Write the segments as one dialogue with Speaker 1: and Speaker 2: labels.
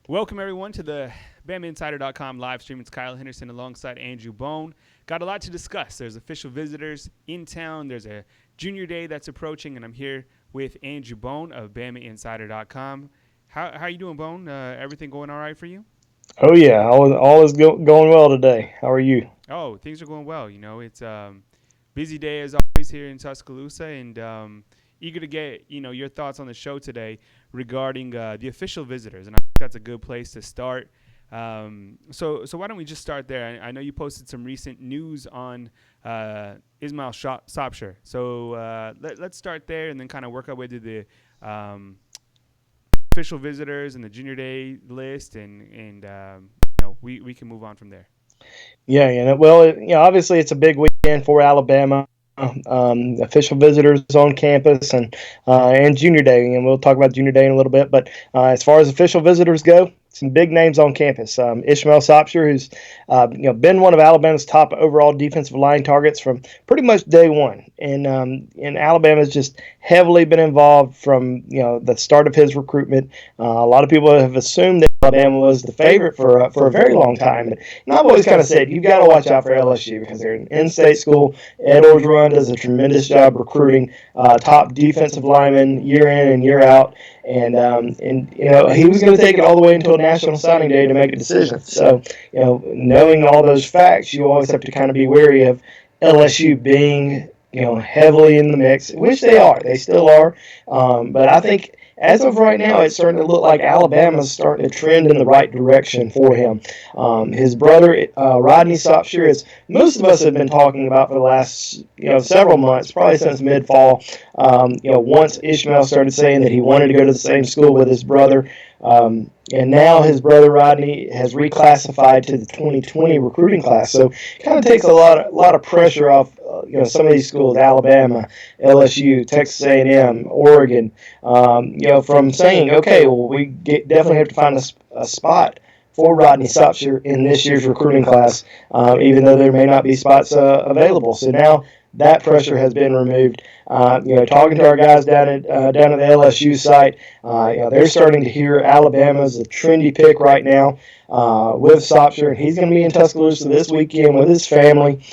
Speaker 1: Welcome, everyone, to the BamaInsider.com live stream. It's Kyle Henderson alongside Andrew Bone. Got a lot to discuss. There's official visitors in town. There's a junior day that's approaching, and I'm here with Andrew Bone of BamaInsider.com. How are you doing, Bone? Everything going all right for you?
Speaker 2: Oh yeah, all is going well today. How are you?
Speaker 1: Oh, things are going well. It's busy day as always here in Tuscaloosa, and eager to get your thoughts on the show today regarding the official visitors, and I think that's a good place to start. So why don't we just start there? I know you posted some recent news on Ismail Sopsher, so let's start there and then kind of work our way to the official visitors and the junior day list, and we can move on from there.
Speaker 2: Obviously it's a big weekend for Alabama. Official visitors on campus and Junior Day, and we'll talk about Junior Day in a little bit. But as far as official visitors go, some big names on campus. Ismail Sopsher, who's been one of Alabama's top overall defensive line targets from pretty much day one, and Alabama's just heavily been involved from the start of his recruitment. A lot of people have assumed that Alabama was the favorite for a very long time, and I've always kind of said you've got to watch out for LSU because they're an in-state school. Ed Orgeron does a tremendous job recruiting top defensive linemen year in and year out. And he was going to take it all the way until National Signing Day to make a decision. So knowing all those facts, you always have to kind of be wary of LSU being heavily in the mix, which they are. They still are. But I think as of right now, it's starting to look like Alabama's starting to trend in the right direction for him. His brother, Rodney Sopsher, as most of us have been talking about for the last several months, probably since mid-fall. Once Ishmael started saying that he wanted to go to the same school with his brother, and now his brother Rodney has reclassified to the 2020 recruiting class. So it kind of takes a lot of pressure off some of these schools, Alabama, LSU, Texas A&M, Oregon, from saying, okay, well, definitely have to find a spot for Rodney Sopsher in this year's recruiting class, even though there may not be spots available. So now that pressure has been removed. Talking to our guys down at the LSU site, they're starting to hear Alabama's a trendy pick right now with Sopsher, and he's going to be in Tuscaloosa this weekend with his family.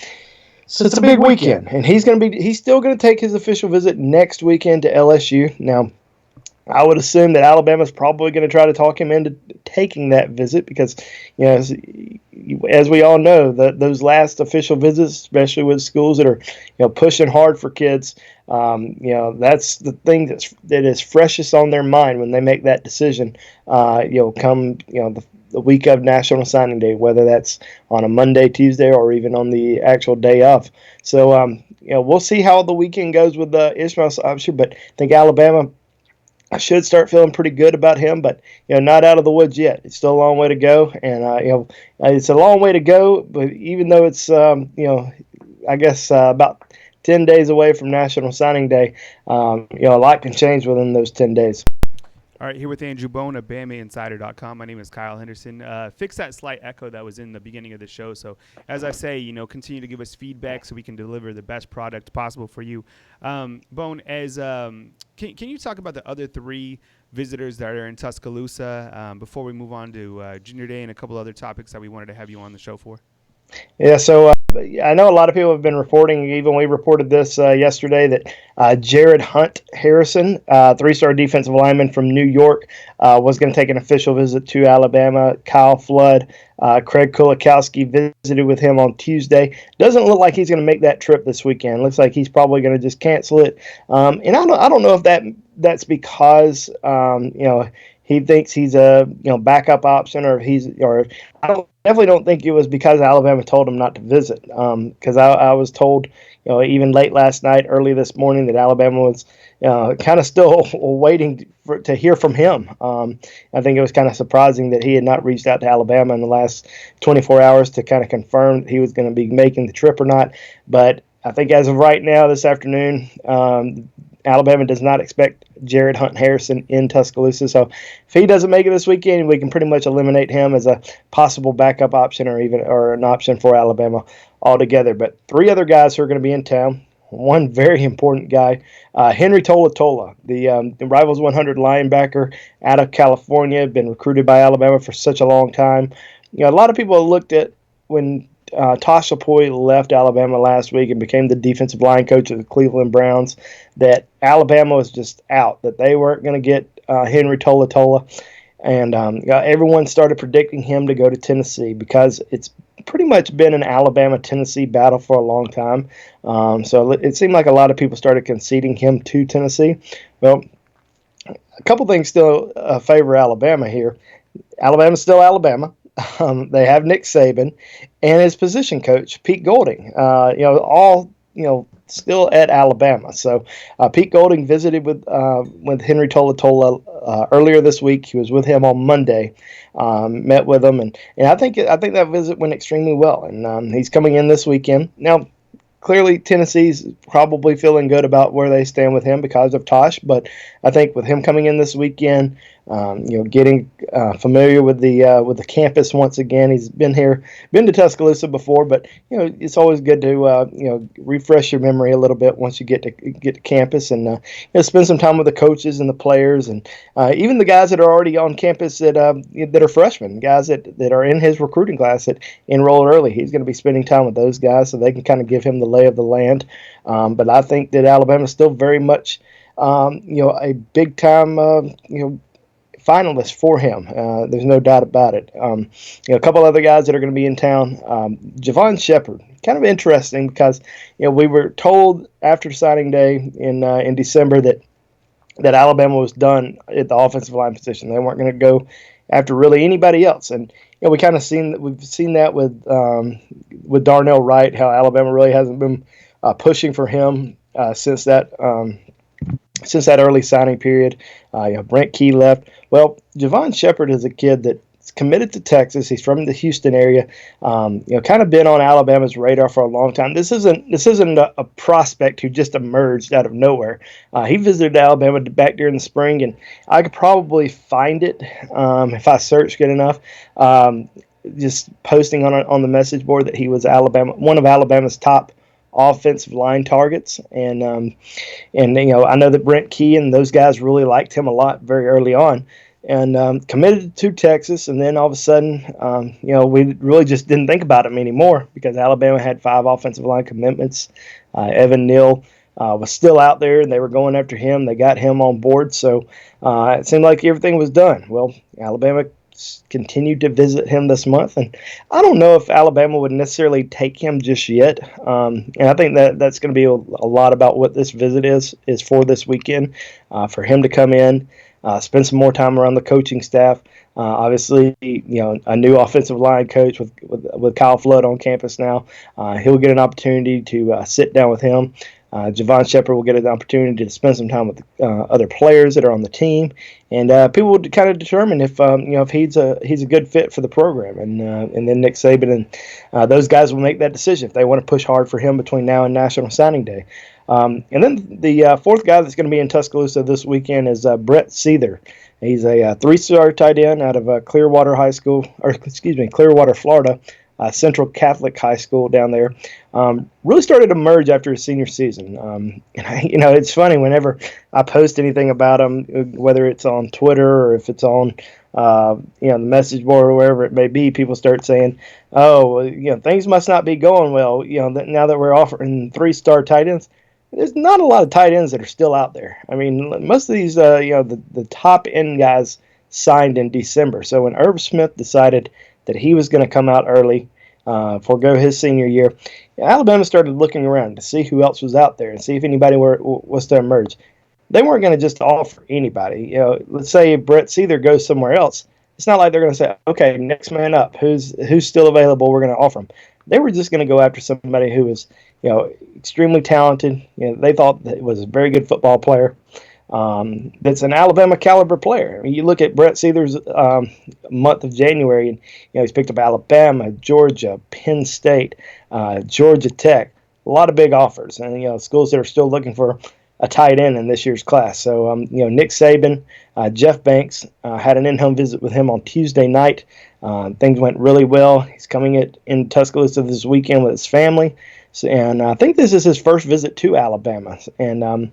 Speaker 2: So it's a big weekend, and he's still going to take his official visit next weekend to LSU. Now, I would assume that Alabama's probably going to try to talk him into taking that visit because, as we all know, those last official visits, especially with schools that are, pushing hard for kids, that's the thing that is freshest on their mind when they make that decision. The week of National Signing Day, whether that's on a Monday, Tuesday, or even on the actual day of. So, we'll see how the weekend goes with Ishmael Sopsher, but I think Alabama, I should start feeling pretty good about him, but not out of the woods yet. It's still a long way to go, and it's a long way to go. But even though it's I guess about 10 days away from National Signing Day, a lot can change within those 10 days.
Speaker 1: All right, here with Andrew Bone of BamaInsider.com. My name is Kyle Henderson. Fix that slight echo that was in the beginning of the show. So, as I say, continue to give us feedback so we can deliver the best product possible for you. Bone, can you talk about the other three visitors that are in Tuscaloosa before we move on to Junior Day and a couple other topics that we wanted to have you on the show for?
Speaker 2: Yeah, so I know a lot of people have been reporting, even we reported this yesterday, that Jared Hunt Harrison, three-star defensive lineman from New York, was going to take an official visit to Alabama. Kyle Flood, Craig Kulikowski visited with him on Tuesday. Doesn't look like he's going to make that trip this weekend. Looks like he's probably going to just cancel it. And I don't know if that's because he thinks he's a backup option, or I definitely don't think it was because Alabama told him not to visit. Because I was told even late last night, early this morning, that Alabama was kind of still waiting to hear from him. I think it was kind of surprising that he had not reached out to Alabama in the last 24 hours to kind of confirm that he was going to be making the trip or not. But I think as of right now, this afternoon, Alabama does not expect Jared Hunt Harrison in Tuscaloosa. So if he doesn't make it this weekend, we can pretty much eliminate him as a possible backup option or an option for Alabama altogether. But three other guys who are going to be in town: one very important guy, Henry Tolet Ola, the Rivals 100 linebacker out of California, been recruited by Alabama for such a long time. A lot of people looked at when Tosh Lapoy left Alabama last week and became the defensive line coach of the Cleveland Browns, that Alabama was just out, that they weren't going to get Henry Tolet Ola. And everyone started predicting him to go to Tennessee because it's pretty much been an Alabama-Tennessee battle for a long time. So it seemed like a lot of people started conceding him to Tennessee. Well, a couple things still favor Alabama here. Alabama's still Alabama. They have Nick Saban and his position coach, Pete Golding. Still at Alabama. So Pete Golding visited with Henry Tolet Ola earlier this week. He was with him on Monday, met with him, and I think that visit went extremely well. And he's coming in this weekend. Now, clearly Tennessee's probably feeling good about where they stand with him because of Tosh, but I think with him coming in this weekend, getting familiar with the campus once again. He's been to Tuscaloosa before, but it's always good to refresh your memory a little bit once you get to campus and spend some time with the coaches and the players and even the guys that are already on campus that are freshmen, guys that are in his recruiting class that enrolled early. He's going to be spending time with those guys so they can kind of give him the lay of the land. But I think that Alabama is still very much a big time finalist for him. There's no doubt about it. A couple other guys that are going to be in town. Javon Shepard, kind of interesting because we were told after signing day in December that Alabama was done at the offensive line position. They weren't going to go after really anybody else, and we've seen that with Darnell Wright, how Alabama really hasn't been pushing for him since that early signing period. Brent Key left. Well, Javon Shepard is a kid that's committed to Texas. He's from the Houston area. Kind of been on Alabama's radar for a long time. This isn't a prospect who just emerged out of nowhere. He visited Alabama back during the spring, and I could probably find it if I search good enough. Just posting on the message board that he was one of Alabama's top offensive line targets, and I know that Brent Key and those guys really liked him a lot very early on, and committed to Texas, and then all of a sudden, we really just didn't think about him anymore because Alabama had 5 offensive line commitments. Evan Neal was still out there, and they were going after him. They got him on board, so it seemed like everything was done. Well, Alabama continued to visit him this month, and I don't know if Alabama would necessarily take him just yet, and I think that's going to be a lot about what this visit is for this weekend, for him to come in, spend some more time around the coaching staff. Obviously, a new offensive line coach with Kyle Flood on campus now. He'll get an opportunity to sit down with him. Javon Shepard will get an opportunity to spend some time with other players that are on the team, and people will kind of determine if he's a good fit for the program, and then Nick Saban and those guys will make that decision if they want to push hard for him between now and National Signing Day. And then the fourth guy that's going to be in Tuscaloosa this weekend is Brett Seether. He's a 3-star tight end out of Clearwater, Florida. Central Catholic High School down there. Really started to emerge after his senior season. It's funny whenever I post anything about him, whether it's on Twitter or if it's on the message board or wherever it may be, people start saying, things must not be going well. Now that we're offering 3-star tight ends, there's not a lot of tight ends that are still out there. I mean, most of these, the top end guys signed in December. So when Irv Smith decided that he was going to come out early, forego his senior year, Alabama started looking around to see who else was out there and see if anybody was to emerge. They weren't going to just offer anybody. Let's say Brett Seether goes somewhere else. It's not like they're going to say, okay, next man up, who's still available, we're going to offer him. They were just going to go after somebody who was, extremely talented. They thought that was a very good football player. That's an Alabama caliber player. I mean, you look at Brett Seether's month of January, and he's picked up Alabama, Georgia, Penn State, Georgia Tech. A lot of big offers, and schools that are still looking for a tight end in this year's class. So Nick Saban Jeff Banks, had an in-home visit with him on Tuesday night. Things went really well. He's coming in Tuscaloosa this weekend with his family. So, and I think this is his first visit to Alabama. And I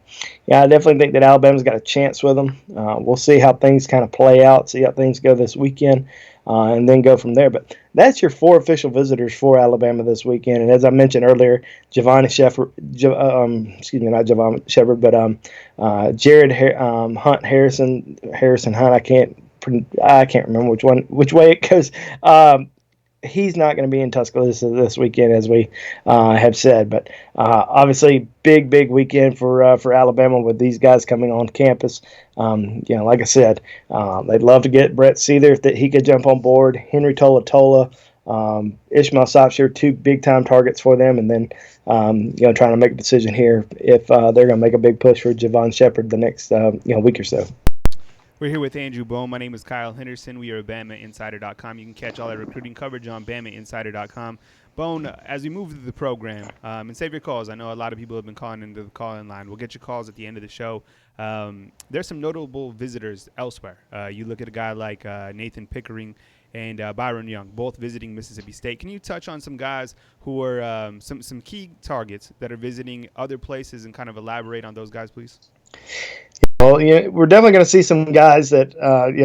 Speaker 2: definitely think that Alabama's got a chance with him. We'll see how things kind of play out, see how things go this weekend, and then go from there. But that's your 4 official visitors for Alabama this weekend. And as I mentioned earlier, Javon Shepard, not Javon Shepard, but Jared Harrison Hunt. I can't remember which way it goes. He's not going to be in Tuscaloosa this weekend, as we have said. But obviously, big weekend for Alabama with these guys coming on campus. Like I said, they'd love to get Brett Seether if he could jump on board. Henry Tolet Ola, Ishmael Sopsher, 2 big-time targets for them. And then, trying to make a decision here if they're going to make a big push for Javon Shepard the next week or so.
Speaker 1: We're here with Andrew Bone. My name is Kyle Henderson. We are BamaInsider.com. You can catch all our recruiting coverage on BamaInsider.com. Bone, as we move through the program, and save your calls. I know a lot of people have been calling into the call-in line. We'll get your calls at the end of the show. There's some notable visitors elsewhere. You look at a guy like Nathan Pickering and Byron Young, both visiting Mississippi State. Can you touch on some guys who are some key targets that are visiting other places and kind of elaborate on those guys, please?
Speaker 2: Well, we're definitely going to see some guys that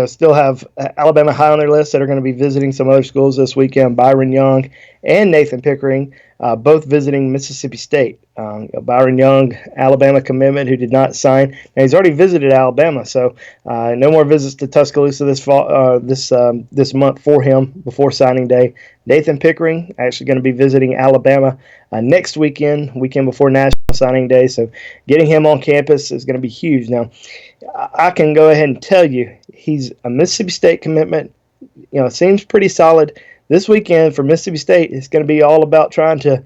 Speaker 2: still have Alabama high on their list that are going to be visiting some other schools this weekend. Byron Young and Nathan Pickering, both visiting Mississippi State. Byron Young, Alabama commitment, who did not sign. Now, he's already visited Alabama, so no more visits to Tuscaloosa this month for him before signing day. Nathan Pickering actually going to be visiting Alabama next weekend before National Signing Day. So getting him on campus is going to be huge. Now, I can go ahead and tell you he's a Mississippi State commitment. Seems pretty solid. This weekend for Mississippi State, it's going to be all about trying to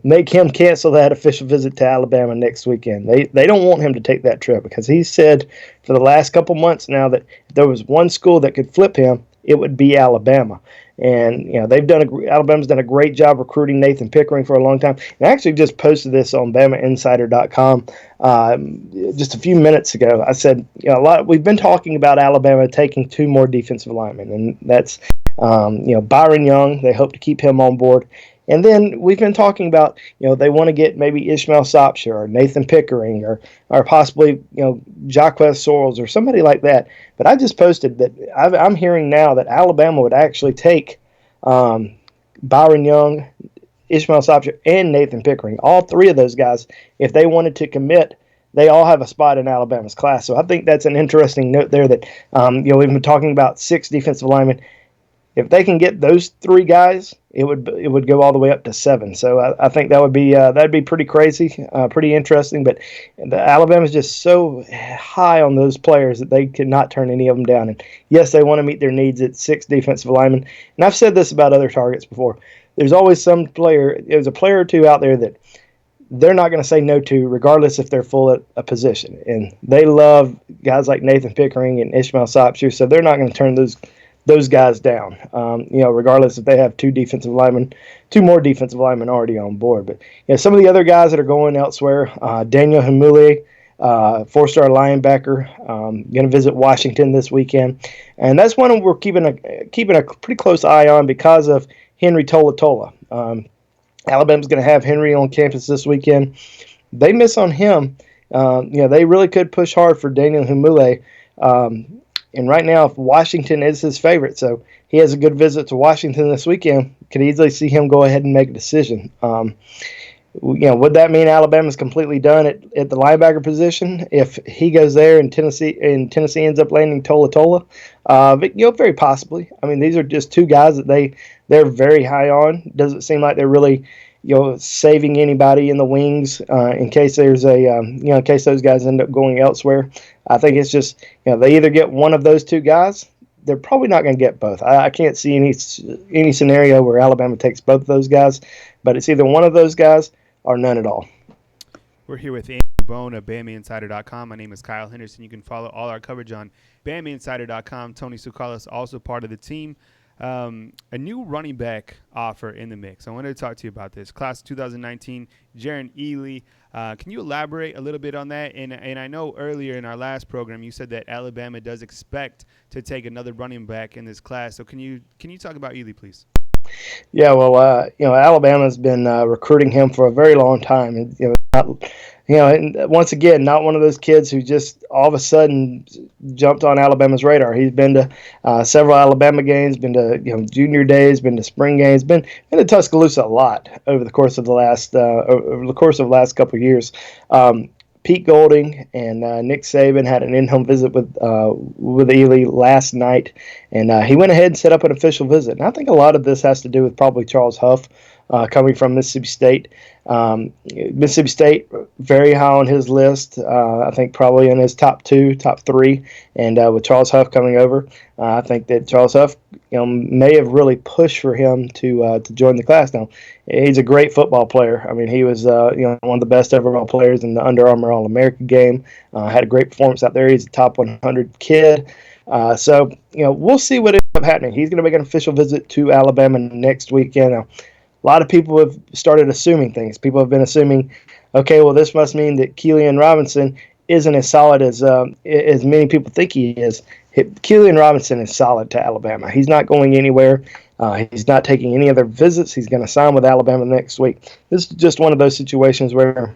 Speaker 2: make him cancel that official visit to Alabama next weekend. They don't want him to take that trip because he said for the last couple months now that if there was one school that could flip him, it would be Alabama. And Alabama's done a great job recruiting Nathan Pickering for a long time. And I actually just posted this on BamaInsider.com just a few minutes ago. I said, we've been talking about Alabama taking 2 more defensive linemen, and that's Byron Young. They hope to keep him on board. And then we've been talking about, they want to get maybe Ishmael Sopsher or Nathan Pickering or possibly, Jaquez Sorrells or somebody like that. But I just posted that I'm hearing now that Alabama would actually take Byron Young, Ishmael Sopsher, and Nathan Pickering, all 3 of those guys, if they wanted to commit. They all have a spot in Alabama's class. So I think that's an interesting note there that, we've been talking about 6 defensive linemen. If they can get those 3 guys, it would go all the way up to 7. So I think that'd be pretty crazy, pretty interesting. But Alabama's just so high on those players that they could not turn any of them down. And yes, they want to meet their needs at 6 defensive linemen. And I've said this about other targets before. There's always some player. There's a player or 2 out there that they're not going to say no to, regardless if they're full at a position. And they love guys like Nathan Pickering and Ishmael Sopsher, so they're not going to turn those guys down, regardless if they have 2 more defensive linemen already on board. But some of the other guys that are going elsewhere, Daniel Hamel, 4-star linebacker, going to visit Washington this weekend, and that's one we're keeping a pretty close eye on because of Henry Tolet Ola. Alabama's going to have Henry on campus this weekend. They miss on him. They really could push hard for Daniel Hamel. And right now, Washington is his favorite, so he has a good visit to Washington this weekend. Could easily see him go ahead and make a decision. Would that mean Alabama's completely done at the linebacker position if he goes there and Tennessee ends up landing Tolet Ola? But very possibly. I mean, these are just 2 guys that they're very high on. Doesn't seem like they're really saving anybody in the wings in case there's in case those guys end up going elsewhere. I think it's just, they either get one of those 2 guys. They're probably not going to get both. I can't see any scenario where Alabama takes both of those guys, but it's either one of those guys or none at all.
Speaker 1: We're here with Andrew Bone of BamaInsider.com. My name is Kyle Henderson. You can follow all our coverage on BamaInsider.com. Tony Sukalis, also part of the team. a new running back offer in the mix. I wanted to talk to you about this. Class 2019, Jaron Ely. Can you elaborate a little bit on that? And I know earlier in our last program you said that Alabama does expect to take another running back in this class. So can you talk about Ely, please?
Speaker 2: Yeah, well, Alabama's been recruiting him for a very long time, and and once again, not one of those kids who just all of a sudden jumped on Alabama's radar. He's been to several Alabama games, been to junior days, been to spring games, been to Tuscaloosa a lot over the course of the last couple of years. Pete Golding and Nick Saban had an in-home visit with Ely last night, and he went ahead and set up an official visit. And I think a lot of this has to do with probably Charles Huff coming from Mississippi State. Mississippi State, very high on his list. I think probably in his top 3. And with Charles Huff coming over, I think that Charles Huff may have really pushed for him to join the class. Now, he's a great football player. I mean, he was one of the best overall players in the Under Armour All-America game. Had a great performance out there. He's a top 100 kid. So we'll see what ends up happening. He's going to make an official visit to Alabama next weekend. Now, a lot of people have started assuming things. People have been assuming, okay, well, this must mean that Cillian Robinson isn't as solid as many people think he is. Cillian Robinson is solid to Alabama. He's not going anywhere. He's not taking any other visits. He's going to sign with Alabama next week. This is just one of those situations where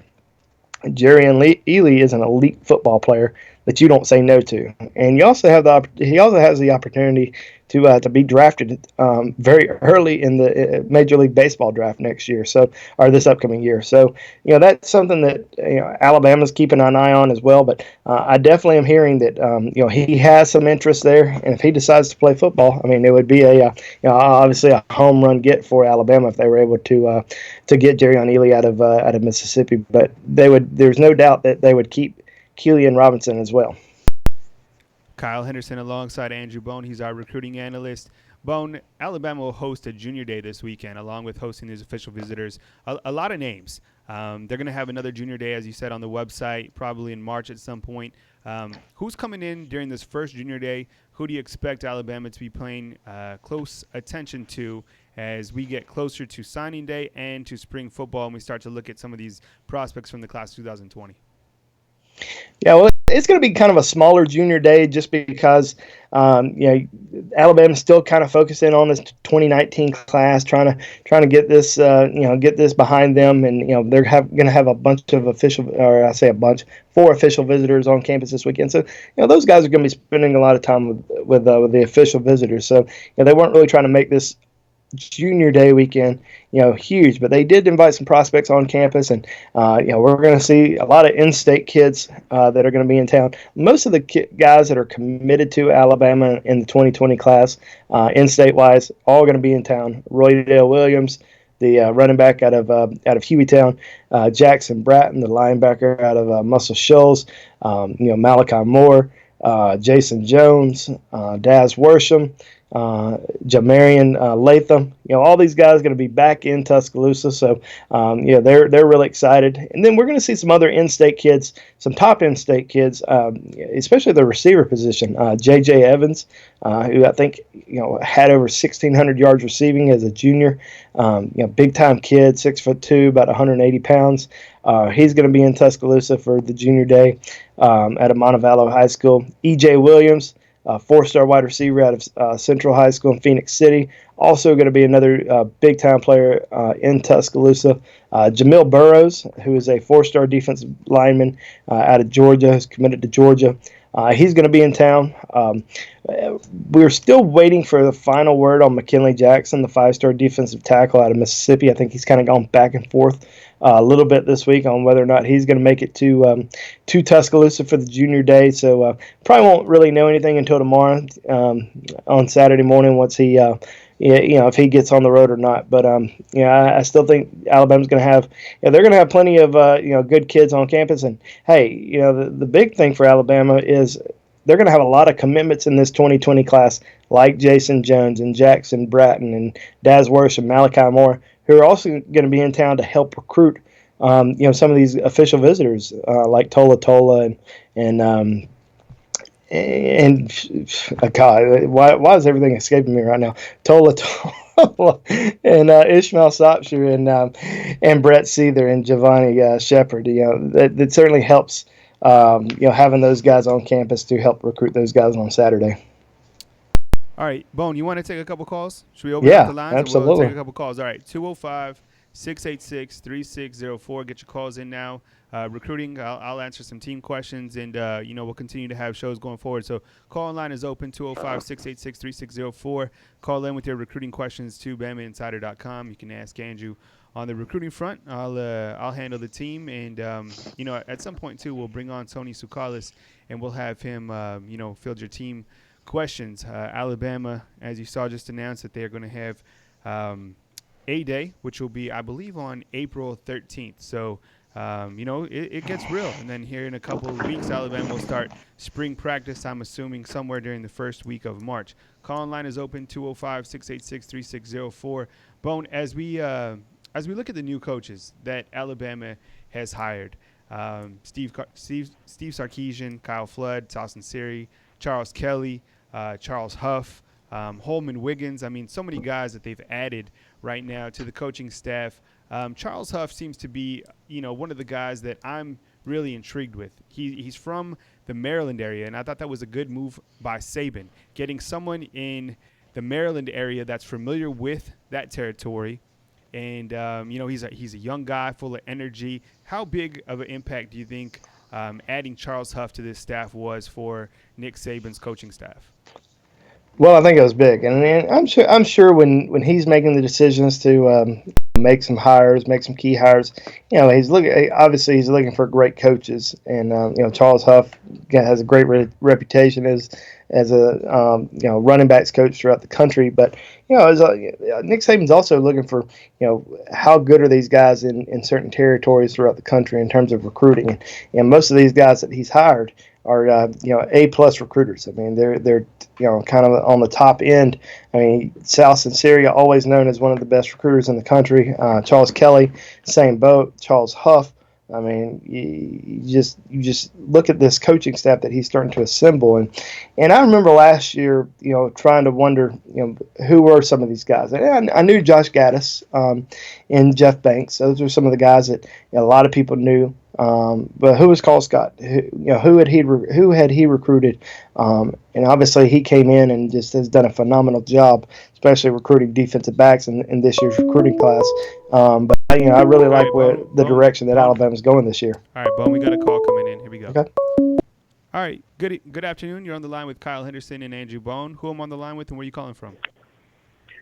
Speaker 2: Jaron Ely is an elite football player that you don't say no to, and he also has the opportunity to be drafted very early in the Major League Baseball draft next year, or this upcoming year. So that's something that Alabama's keeping an eye on as well. But I definitely am hearing that he has some interest there, and if he decides to play football, I mean, it would be obviously a home run get for Alabama if they were able to get Jaron Ely out of Mississippi. But there's no doubt that they would keep Cillian Robinson as well.
Speaker 1: Kyle Henderson alongside Andrew Bone. He's our recruiting analyst. Bone, Alabama will host a junior day this weekend, along with hosting these official visitors. A lot of names. They're going to have another junior day, as you said, on the website, probably in March at some point. Who's coming in during this first junior day? Who do you expect Alabama to be paying close attention to as we get closer to signing day and to spring football, and we start to look at some of these prospects from the class 2020?
Speaker 2: Yeah, well, it's going to be kind of a smaller junior day just because, Alabama's still kind of focusing on this 2019 class, trying to get this, get this behind them, and they're going to have a bunch of four official visitors on campus this weekend. So, those guys are going to be spending a lot of time with the official visitors. So, they weren't really trying to make this junior day weekend huge, but they did invite some prospects on campus, and we're going to see a lot of in-state kids that are going to be in town. Most of the guys that are committed to Alabama in the 2020 class, in-state wise, all going to be in town. Roydale Williams, the running back out of Hueytown, Jackson Bratton, the linebacker out of Muscle Shoals, Malachi Moore, Jason Jones, Daz Worsham, Jamarian Latham, all these guys are going to be back in Tuscaloosa, so they're really excited. And then we're going to see some other in-state kids, some top in-state kids, especially the receiver position. J.J. Evans, who I think had over 1,600 yards receiving as a junior, big-time kid, 6'2", about 180 pounds. He's going to be in Tuscaloosa for the junior day at Montevallo High School. E.J. Williams, four-star wide receiver out of Central High School in Phoenix City. Also going to be another big-time player in Tuscaloosa. Jamil Burrows, who is a four-star defensive lineman out of Georgia, who's committed to Georgia. He's going to be in town. We're still waiting for the final word on McKinley Jackson, the five-star defensive tackle out of Mississippi. I think he's kind of gone back and forth a little bit this week on whether or not he's going to make it to Tuscaloosa for the junior day. So probably won't really know anything until tomorrow on Saturday morning once he if he gets on the road or not. But I still think Alabama's going to have they're going to have plenty of good kids on campus. And hey, the big thing for Alabama is they're going to have a lot of commitments in this 2020 class, like Jason Jones and Jackson Bratton and Daz Worsh and Malachi Moore, who are also going to be in town to help recruit some of these official visitors like Tolet Ola and and God, why is everything escaping me right now? Tolet Ola and Ishmael Sopsher and Brett Seether and Javon Shepard. That certainly helps. Having those guys on campus to help recruit those guys on Saturday.
Speaker 1: All right, Bone, you want to take a couple calls? Should we open up
Speaker 2: Yeah,
Speaker 1: the lines?
Speaker 2: absolutely.
Speaker 1: We'll take a couple calls. All right, 205-686-3604. Get your calls in now. Recruiting, I'll answer some team questions, and, we'll continue to have shows going forward. So call line is open, 205-686-3604. Call in with your recruiting questions to BamaInsider.com. You can ask Andrew on the recruiting front. I'll handle the team, and, at some point, too, we'll bring on Tony Tsoukalis, and we'll have him, field your team questions. Alabama, as you saw, just announced that they're going to have A-Day, which will be, I believe, on April 13th. So, it gets real. And then here in a couple of weeks, Alabama will start spring practice, I'm assuming, somewhere during the first week of March. Call line is open, 205-686-3604. Bone, as we look at the new coaches that Alabama has hired, Steve Sarkisian, Kyle Flood, Dawson Siri, Charles Kelly, Charles Huff, Holman Wiggins. I mean, so many guys that they've added right now to the coaching staff. Charles Huff seems to be, one of the guys that I'm really intrigued with. He's from the Maryland area, and I thought that was a good move by Saban, getting someone in the Maryland area that's familiar with that territory. And, he's a young guy full of energy. How big of an impact do you think adding Charles Huff to this staff was for Nick Saban's coaching staff?
Speaker 2: Well, I think it was big, and I'm sure when he's making the decisions to make some hires, make some key hires, he's looking for great coaches, and Charles Huff has a great reputation as a running backs coach throughout the country, but Nick Saban's also looking for how good are these guys in certain territories throughout the country in terms of recruiting, and most of these guys that he's hired are A+ recruiters. I mean, they're kind of on the top end. I mean, South and Syria, always known as one of the best recruiters in the country. Charles Kelly, same boat. Charles Huff. I mean, you just look at this coaching staff that he's starting to assemble, and I remember last year, trying to wonder, who were some of these guys. And I knew Josh Gaddis and Jeff Banks. Those are some of the guys that a lot of people knew. But who was Carl Scott? Who had he recruited? And obviously he came in and just has done a phenomenal job, especially recruiting defensive backs in this year's recruiting class. But I really like the direction that Alabama's going this year.
Speaker 1: All right, Bone, we got a call coming in. Here we go.
Speaker 2: Okay.
Speaker 1: All right. Good afternoon. You're on the line with Kyle Henderson and Andrew Bone. Who am I on the line with, and where are you calling from?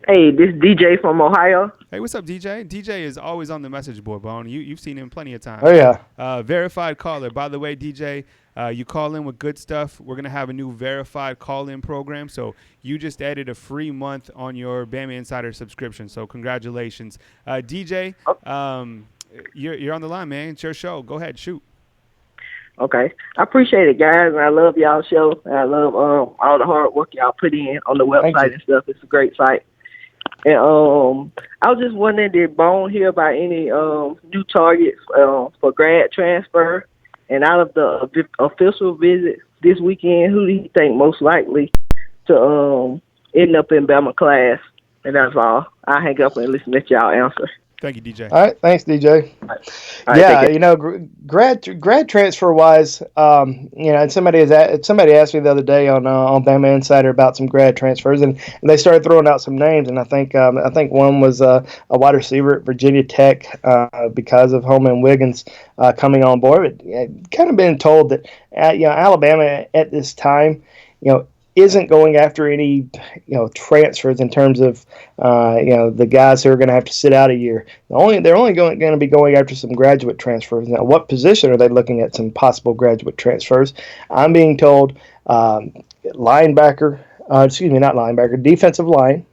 Speaker 3: Hey, this is DJ from Ohio.
Speaker 1: Hey, what's up, DJ? DJ is always on the message board, Bone. You've seen him plenty of times.
Speaker 2: Oh, yeah.
Speaker 1: Verified caller. By the way, DJ, you call in with good stuff. We're going to have a new verified call-in program. So you just added a free month on your Bama Insider subscription. So congratulations. DJ, you're on the line, man. It's your show. Go ahead. Shoot.
Speaker 3: Okay. I appreciate it, guys, and I love y'all's show. And I love all the hard work y'all put in on the website and stuff. It's a great site. And I was just wondering, did Bone hear about any new targets for grad transfer? And out of the official visit this weekend, who do you think most likely to end up in Bama class? And that's all. I'll hang up and listen to y'all answer.
Speaker 1: Thank you, DJ.
Speaker 2: All right, thanks, DJ.
Speaker 3: All right,
Speaker 2: grad transfer wise, and somebody asked me the other day on Bama Insider about some grad transfers, and they started throwing out some names, and I think one was a wide receiver at Virginia Tech because of Holman Wiggins coming on board. But kind of been told that Alabama at this time, isn't going after any, transfers in terms of, the guys who are going to have to sit out a year. They're only going to be going after some graduate transfers. Now, what position are they looking at some possible graduate transfers? I'm being told defensive line,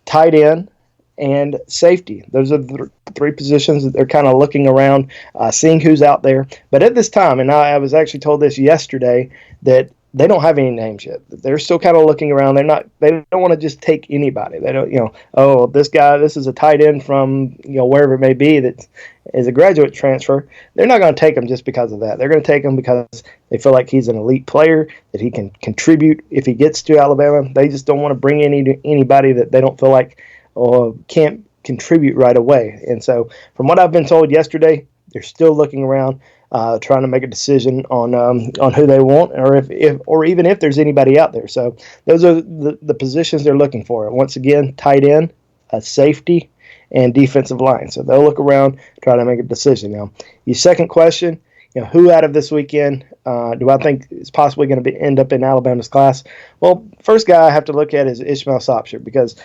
Speaker 2: tight end, and safety. Those are the three positions that they're kind of looking around, seeing who's out there. But at this time, and I was actually told this yesterday, that they don't have any names yet. They're still kind of looking around. They don't want to just take anybody. They don't, oh, this guy, this is a tight end from, wherever it may be that is a graduate transfer. They're not going to take him just because of that. They're going to take him because they feel like he's an elite player, that he can contribute if he gets to Alabama. They just don't want to bring anybody that they don't feel like can't contribute right away. And so from what I've been told yesterday, they're still looking around, trying to make a decision on who they want, or even if there's anybody out there. So those are the positions they're looking for. Once again, tight end, a safety, and defensive line. So they'll look around, try to make a decision. Now, your second question, who out of this weekend do I think is possibly going to end up in Alabama's class? Well, first guy I have to look at is Ishmael Sopsher, because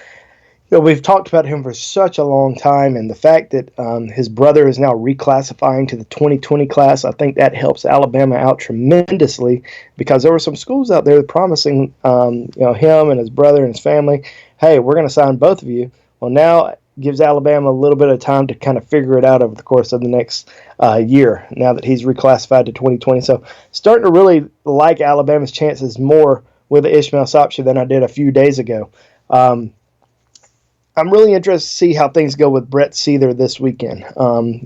Speaker 2: we've talked about him for such a long time, and the fact that his brother is now reclassifying to the 2020 class, I think that helps Alabama out tremendously, because there were some schools out there promising him and his brother and his family, hey, we're going to sign both of you. Well, now it gives Alabama a little bit of time to kind of figure it out over the course of the next year, now that he's reclassified to 2020. So starting to really like Alabama's chances more with Ishmael Sopsher than I did a few days ago. I'm really interested to see how things go with Brett Seether this weekend.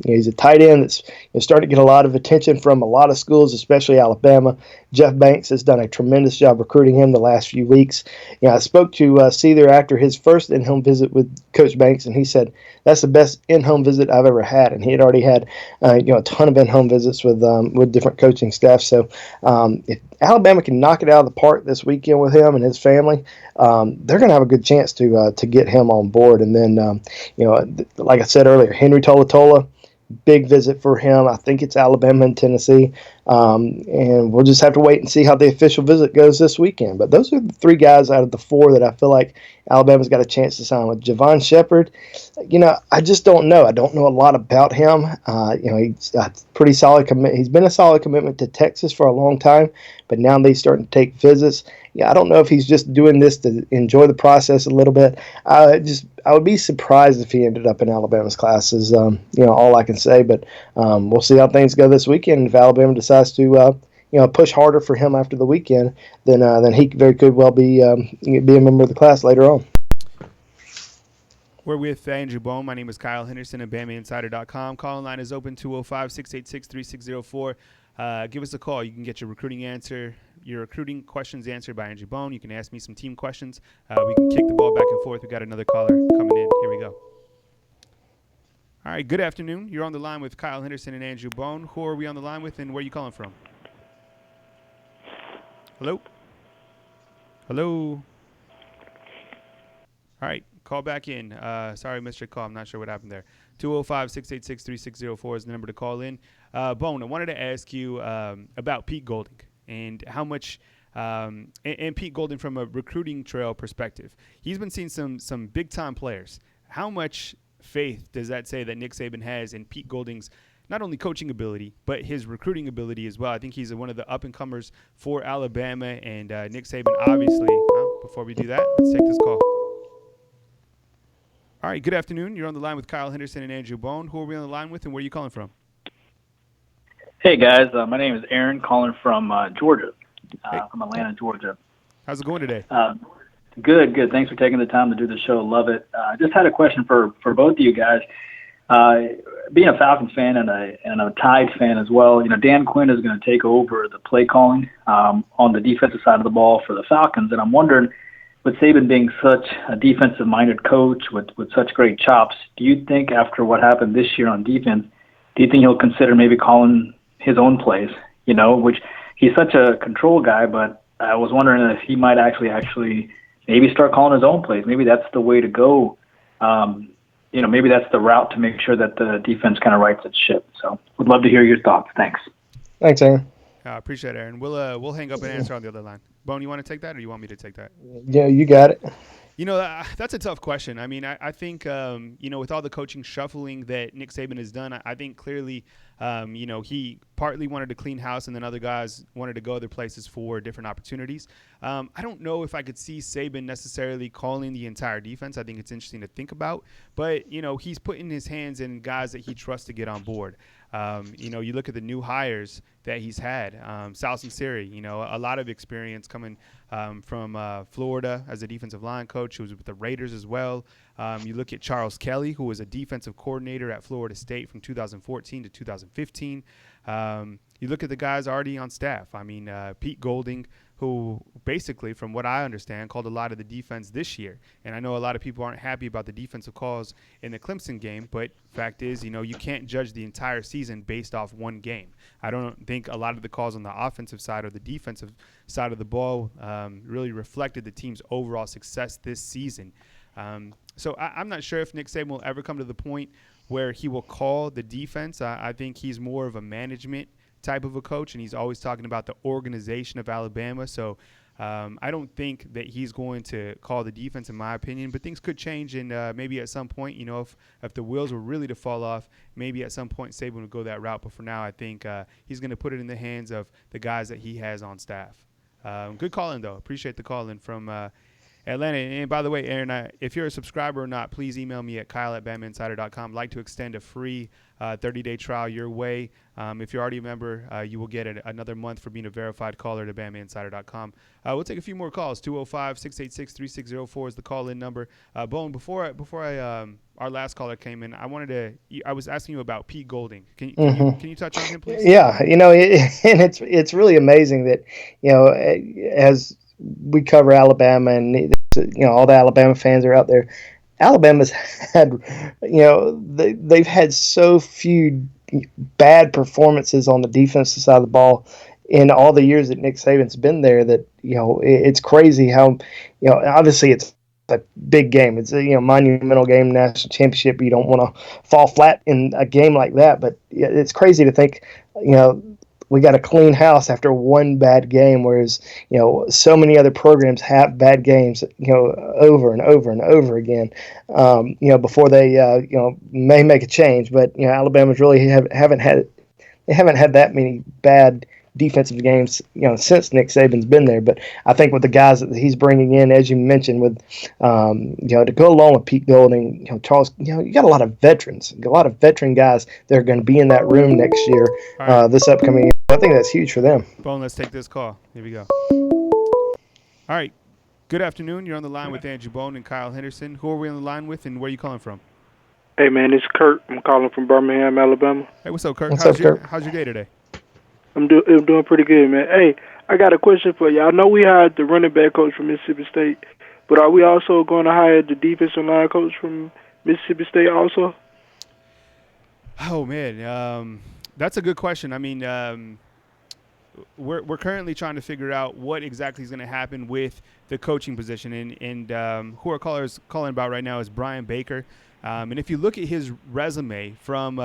Speaker 2: He's a tight end that's starting to get a lot of attention from a lot of schools, especially Alabama. Jeff Banks has done a tremendous job recruiting him the last few weeks. I spoke to Seether after his first in-home visit with Coach Banks, and he said that's the best in-home visit I've ever had. And he had already had a ton of in-home visits with different coaching staff. So if Alabama can knock it out of the park this weekend with him and his family, they're going to have a good chance to get him on board. And then, like I said earlier, Henry Tolet Ola, big visit for him. I think it's Alabama and Tennessee. And we'll just have to wait and see how the official visit goes this weekend. But those are the three guys out of the four that I feel like Alabama's got a chance to sign with. Javon Shepard, I just don't know. I don't know a lot about him. He's a pretty solid He's been a solid commitment to Texas for a long time, but now they're starting to take visits. I don't know if he's just doing this to enjoy the process a little bit. I would be surprised if he ended up in Alabama's classes. All I can say. But we'll see how things go this weekend. If Alabama decides to push harder for him after the weekend, then he very could well be a member of the class later on.
Speaker 1: We're with Andrew Bone. My name is Kyle Henderson at BamaInsider.com. Call line is open 205-686-3604. Give us a call. You can get your recruiting questions answered by Andrew Bone. You can ask me some team questions. We can kick the ball back and forth. We got another caller coming in. Here we go. All right, good afternoon. You're on the line with Kyle Henderson and Andrew Bone. Who are we on the line with, and where are you calling from? Hello? Hello? All right, call back in. Sorry, missed your call. I'm not sure what happened there. 205-686-3604 is the number to call in. Bone, I wanted to ask you about Pete Golding and how much and Pete Golding from a recruiting trail perspective. He's been seeing some big-time players. How much faith does that say that Nick Saban has in Pete Golding's not only coaching ability, but his recruiting ability as well? I think he's one of the up-and-comers for Alabama, and Nick Saban obviously. Well, before we do that, let's take this call. All right, good afternoon. You're on the line with Kyle Henderson and Andrew Bone. Who are we on the line with, and where are you calling from?
Speaker 4: Hey, guys. My name is Aaron, calling from Georgia, from Atlanta, Georgia.
Speaker 1: How's it going today?
Speaker 4: Good. Thanks for taking the time to do the show. Love it. I just had a question for both of you guys. Being a Falcons fan and a Tide fan as well, Dan Quinn is going to take over the play calling on the defensive side of the ball for the Falcons, and I'm wondering, with Saban being such a defensive-minded coach with such great chops, do you think after what happened this year on defense, do you think he'll consider maybe calling his own plays? Which he's such a control guy, but I was wondering if he might actually maybe start calling his own plays. Maybe that's the way to go. Maybe that's the route to make sure that the defense kind of rights its ship. So would love to hear your thoughts. Thanks.
Speaker 2: Thanks, Aaron.
Speaker 1: I appreciate it, Aaron. We'll hang up and answer on the other line. Bone, you want to take that, or you want me to take that?
Speaker 2: Yeah, you got it.
Speaker 1: That's a tough question. I mean, I think, with all the coaching shuffling that Nick Saban has done, I think clearly, he partly wanted to clean house, and then other guys wanted to go other places for different opportunities. I don't know if I could see Saban necessarily calling the entire defense. I think it's interesting to think about. But, he's putting his hands in guys that he trusts to get on board. You look at the new hires that he's had. Sal Sinceri, a lot of experience coming from Florida as a defensive line coach. He was with the Raiders as well. You look at Charles Kelly, who was a defensive coordinator at Florida State from 2014 to 2015. You look at the guys already on staff. Pete Golding, who basically, from what I understand, called a lot of the defense this year. And I know a lot of people aren't happy about the defensive calls in the Clemson game, but fact is, you can't judge the entire season based off one game. I don't think a lot of the calls on the offensive side or the defensive side of the ball really reflected the team's overall success this season. So I'm not sure if Nick Saban will ever come to the point where he will call the defense. I think he's more of a management type of a coach, and he's always talking about the organization of Alabama. So I don't think that he's going to call the defense, in my opinion, but things could change, and maybe at some point, if the wheels were really to fall off, maybe at some point Saban would go that route. But for now, I think he's going to put it in the hands of the guys that he has on staff. Good call-in, though. Appreciate the call-in from Atlanta. And by the way, Aaron, if you're a subscriber or not, please email me at kyle@bamainsider.com. I'd like to extend a free 30-day trial your way. If you're already a member, you will get another month for being a verified caller to bamainsider.com. We'll take a few more calls. 205-686-3604 is the call-in number. Bone, before our last caller came in, I was asking you about Pete Golding. Can you touch on him, please?
Speaker 2: Yeah, and it's really amazing that, as we cover Alabama and, all the Alabama fans are out there. Alabama's had, they've had so few bad performances on the defensive side of the ball in all the years that Nick Saban's been there that, it's crazy how, obviously it's a big game. It's a, monumental game, national championship. You don't want to fall flat in a game like that, but it's crazy to think, we got a clean house after one bad game, whereas, so many other programs have bad games, over and over and over again, before they, may make a change. But, Alabama's really haven't had that many bad defensive games, since Nick Saban's been there. But I think with the guys that he's bringing in, as you mentioned, with, to go along with Pete Golding, Charles, you got a lot of veterans, a lot of veteran guys that are going to be in that room next year, this upcoming year. I think that's huge for them.
Speaker 1: Bone, let's take this call. Here we go. All right. Good afternoon. You're on the line with Andrew Bone and Kyle Henderson. Who are we on the line with, and where are you calling from?
Speaker 5: Hey, man, it's Kurt. I'm calling from Birmingham, Alabama.
Speaker 1: Hey, what's up, Kurt?
Speaker 2: Kurt?
Speaker 1: How's your day today?
Speaker 5: I'm doing pretty good, man. Hey, I got a question for you. I know we hired the running back coach from Mississippi State, but are we also going to hire the defensive line coach from Mississippi State also?
Speaker 1: Oh, man. That's a good question. I mean, we're currently trying to figure out what exactly is going to happen with the coaching position. And who our caller is calling about right now is Brian Baker. And if you look at his resume from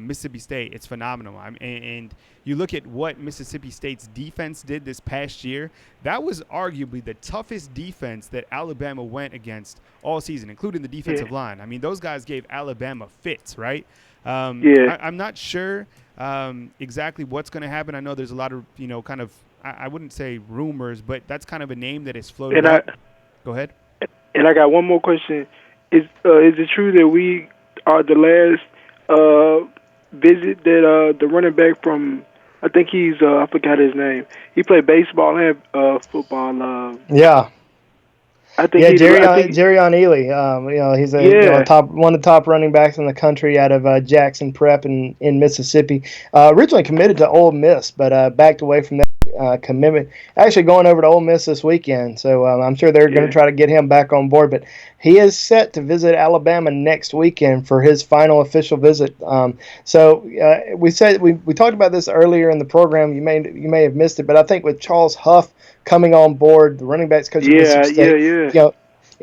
Speaker 1: Mississippi State, it's phenomenal. And you look at what Mississippi State's defense did this past year, that was arguably the toughest defense that Alabama went against all season, including the defensive line. I mean, those guys gave Alabama fits, right? I'm not sure exactly what's going to happen. I know there's a lot of, kind of, I wouldn't say rumors, but that's kind of a name that is floated out. Go ahead.
Speaker 5: And I got one more question. Is it true that we are the last visit that the running back from, I think he's, I forgot his name. He played baseball and football.
Speaker 2: Yeah.
Speaker 5: I think
Speaker 2: Jaron Ely. He's one of the top running backs in the country out of Jackson Prep in Mississippi. Originally committed to Ole Miss, but backed away from that commitment. Actually going over to Ole Miss this weekend, so I'm sure they're going to try to get him back on board. But he is set to visit Alabama next weekend for his final official visit. We talked about this earlier in the program. You may have missed it, but I think with Charles Huff coming on board, the running backs coach of Mississippi State,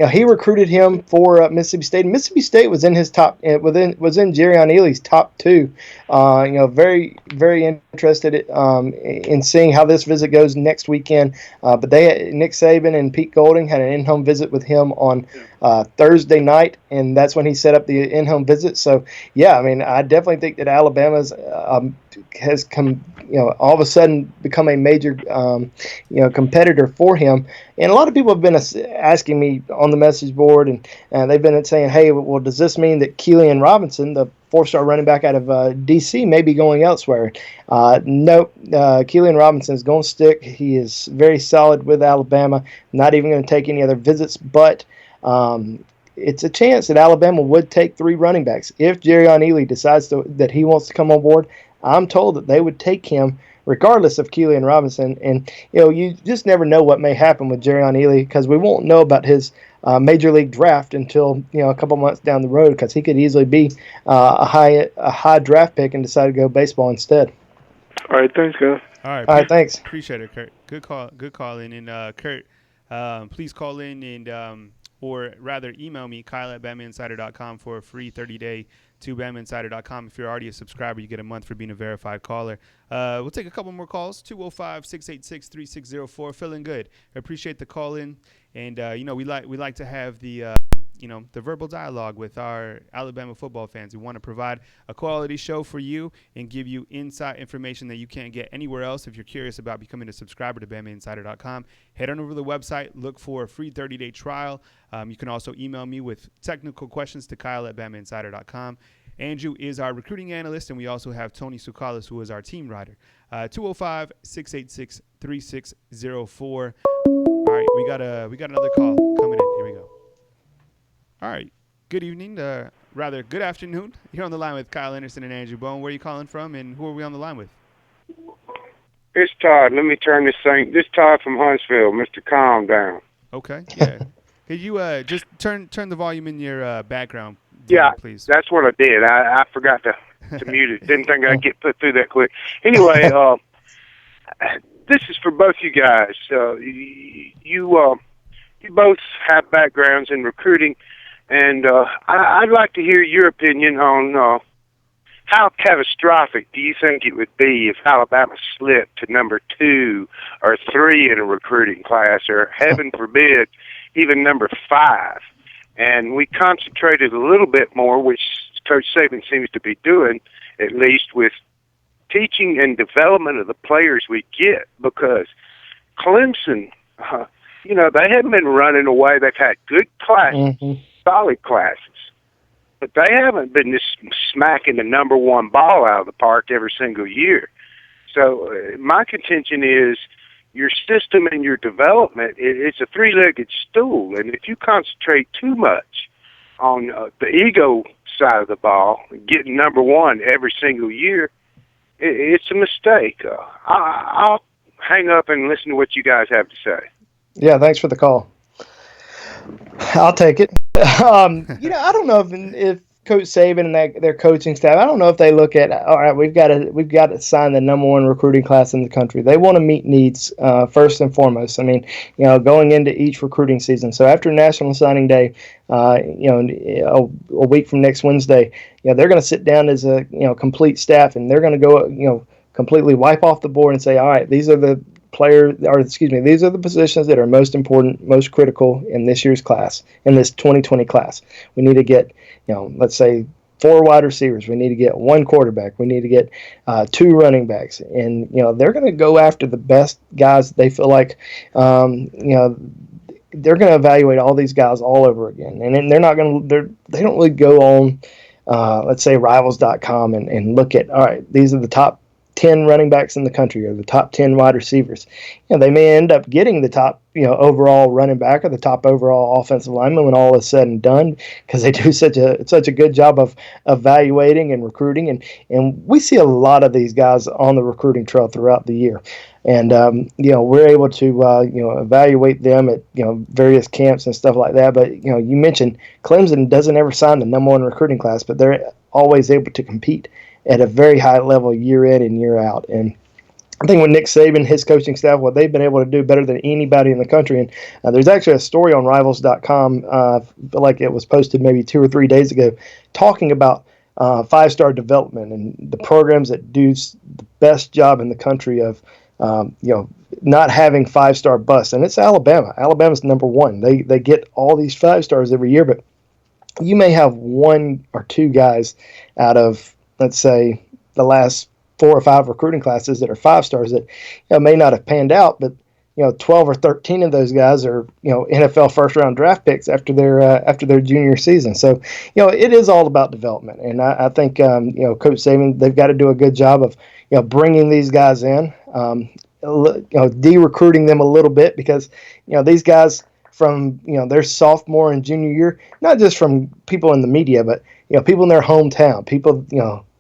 Speaker 2: he recruited him for Mississippi State. Mississippi State was in his top, was in Jaron Ely's top two. Very, very interested in seeing how this visit goes next weekend. But Nick Saban and Pete Golding had an in-home visit with him on Thursday night, and that's when he set up the in-home visit. So, I definitely think that Alabama's has come, all of a sudden become a major, competitor for him. And a lot of people have been asking me on the message board, and they've been saying, hey, well, does this mean that Cillian Robinson, the 4-star running back out of D.C., may be going elsewhere? Nope. Cillian Robinson is going to stick. He is very solid with Alabama, not even going to take any other visits, but it's a chance that Alabama would take 3 running backs. If Jaron Ely decides that he wants to come on board, I'm told that they would take him regardless of Cillian Robinson. And, you just never know what may happen with Jaron Ely, because we won't know about his major league draft until, a couple months down the road, because he could easily be a high draft pick and decide to go baseball instead.
Speaker 5: All right, thanks, guys.
Speaker 2: All right, thanks.
Speaker 1: Appreciate it, Kurt. Good call in. And, Kurt, please call in and or rather email me, Kyle@BamaInsider.com, for a free 30-day to BamaInsider.com. If you're already a subscriber, you get a month for being a verified caller. We'll take a couple more calls, 205-686-3604. Feeling good. I appreciate the call in. And, we like to have the verbal dialogue with our Alabama football fans. We want to provide a quality show for you and give you inside information that you can't get anywhere else. If you're curious about becoming a subscriber to BamaInsider.com, head on over to the website, look for a free 30-day trial. You can also email me with technical questions to Kyle@BamaInsider.com. Andrew is our recruiting analyst, and we also have Tony Sukalis, who is our team writer. 205-686-3604. All right, we got another call coming in. Here we go. All right. Good evening. Rather, good afternoon. You're on the line with Kyle Henderson and Andrew Bone. Where are you calling from, and who are we on the line with?
Speaker 6: It's Todd. Let me turn this thing. This Todd from Huntsville. Mr. Calm down.
Speaker 1: Okay. Yeah. Could you just turn the volume in your background?
Speaker 6: Yeah,
Speaker 1: please.
Speaker 6: That's what I did. I forgot to mute it. Didn't think I'd get put through that quick. Anyway, this is for both you guys. You both have backgrounds in recruiting, and I'd like to hear your opinion on how catastrophic do you think it would be if Alabama slipped to number 2 or 3 in a recruiting class, or heaven forbid, even number 5, and we concentrated a little bit more, which Coach Saban seems to be doing, at least with teaching and development of the players we get, because Clemson, they haven't been running away. They've had good classes, solid classes, but they haven't been just smacking the number 1 ball out of the park every single year. So my contention is your system and your development, it's a 3-legged stool, and if you concentrate too much on the ego side of the ball, getting number 1 every single year, it's a mistake. I'll hang up and listen to what you guys have to say.
Speaker 2: Yeah, thanks for the call. I'll take it. I don't know if Coach Saban and their coaching staff, I don't know if they look at, all right, we've got to sign the number 1 recruiting class in the country. They want to meet needs first and foremost. I mean, going into each recruiting season. So after National Signing Day, a week from next Wednesday, they're going to sit down as a complete staff, and they're going to go completely wipe off the board and say, all right, these are the these are the positions that are most important, most critical in this year's class, in this 2020 class. We need to get, let's say 4 wide receivers. We need to get 1 quarterback. We need to get 2 running backs. And, they're going to go after the best guys they feel like, they're going to evaluate all these guys all over again. And they're not going to, they don't really go on, let's say rivals.com and look at, all right, these are the top 10 running backs in the country, or the top 10 wide receivers. They may end up getting the top, overall running back, or the top overall offensive lineman when all is said and done, because they do such a good job of evaluating and recruiting. And we see a lot of these guys on the recruiting trail throughout the year. And, we're able to, evaluate them at, various camps and stuff like that. But, you mentioned Clemson doesn't ever sign the number 1 recruiting class, but they're always able to compete at a very high level year in and year out. And I think with Nick Saban, his coaching staff, what they've been able to do better than anybody in the country. And there's actually a story on rivals.com, like it was posted maybe 2 or 3 days ago, talking about 5-star development and the programs that do the best job in the country of, not having 5-star busts. And it's Alabama. Alabama's number 1. They get all these 5 stars every year, but you may have 1 or 2 guys out of, let's say, the last 4 or 5 recruiting classes that are 5-stars that may not have panned out, but 12 or 13 of those guys are NFL first-round draft picks after their junior season. So it is all about development, and I think Coach Saban, they've got to do a good job of bringing these guys in, de-recruiting them a little bit, because these guys from their sophomore and junior year, not just from people in the media, but people in their hometown, people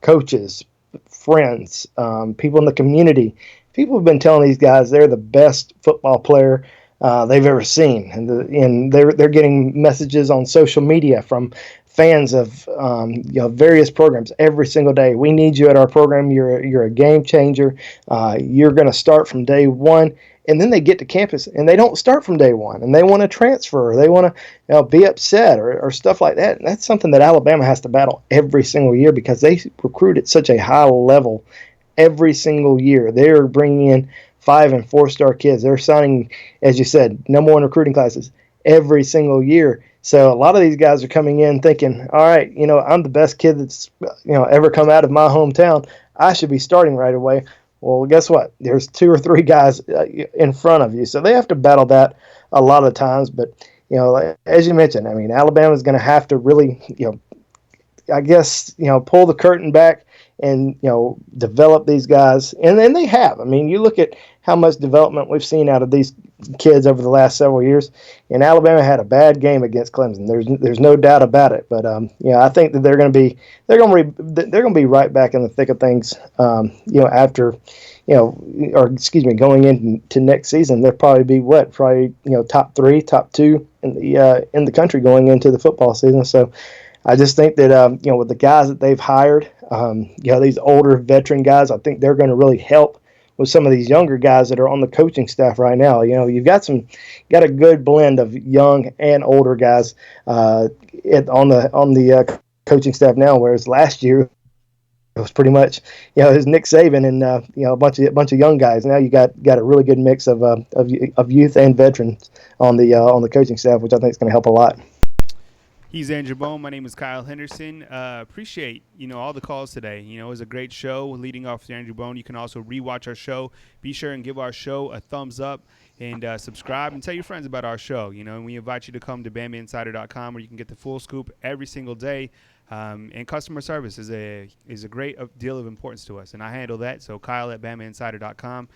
Speaker 2: coaches, friends, people in the community. People have been telling these guys they're the best football player they've ever seen, and they're getting messages on social media from fans of various programs every single day. We need you at our program. You're a game changer. You're going to start from day one. And then they get to campus and they don't start from day one, and they want to transfer, or they want to be upset or stuff like that. And that's something that Alabama has to battle every single year, because they recruit at such a high level every single year. They're bringing in 5 and 4-star kids. They're signing, as you said, #1 recruiting classes every single year. So a lot of these guys are coming in thinking, all right, I'm the best kid that's ever come out of my hometown. I should be starting right away. Well, guess what? There's 2 or 3 guys in front of you. So they have to battle that a lot of times. But, as you mentioned, Alabama's going to have to really, pull the curtain back and, develop these guys. And then they have. You look at how much development we've seen out of these kids over the last several years. And Alabama had a bad game against Clemson. There's no doubt about it. But I think that they're going to be right back in the thick of things. After going into next season, they'll probably be top 3, top 2 in the country going into the football season. So I just think that with the guys that they've hired, these older veteran guys, I think they're going to really help with some of these younger guys that are on the coaching staff right now. You've got a good blend of young and older guys on the coaching staff now, whereas last year it was pretty much it was Nick Saban and a bunch of young guys. Now you got a really good mix of youth and veterans on the coaching staff, which I think is going to help a lot.
Speaker 1: He's Andrew Bone. My name is Kyle Henderson. Appreciate, all the calls today. It was a great show leading off with Andrew Bone. You can also rewatch our show. Be sure and give our show a thumbs up and subscribe and tell your friends about our show. And we invite you to come to BamaInsider.com, where you can get the full scoop every single day. And customer service is a great deal of importance to us, and I handle that. So Kyle at BamaInsider.com.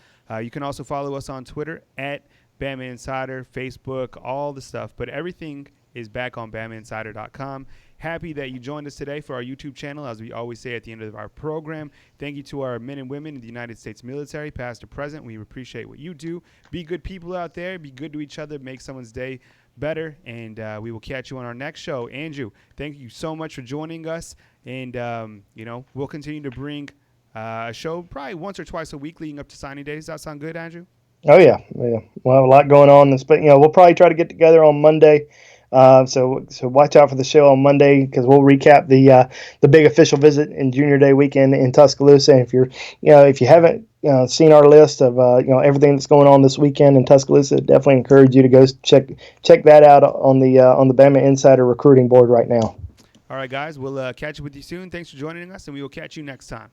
Speaker 1: You can also follow us on Twitter at Bama Insider, Facebook, all the stuff. But everything is back on BamaInsider.com. Happy that you joined us today for our YouTube channel. As we always say at the end of our program, thank you to our men and women in the United States military, past or present. We appreciate what you do. Be good people out there. Be good to each other. Make someone's day better. And we will catch you on our next show. Andrew, thank you so much for joining us. And, we'll continue to bring a show probably once or twice a week leading up to signing day. Does that sound good, Andrew?
Speaker 2: Oh, yeah. We'll have a lot going on. But, we'll probably try to get together on Monday. So watch out for the show on Monday, because we'll recap the big official visit and Junior Day weekend in Tuscaloosa. And if you haven't seen our list of everything that's going on this weekend in Tuscaloosa, definitely encourage you to go check that out on the Bama Insider recruiting board right now.
Speaker 1: All right, guys, we'll catch up with you soon. Thanks for joining us, and we will catch you next time.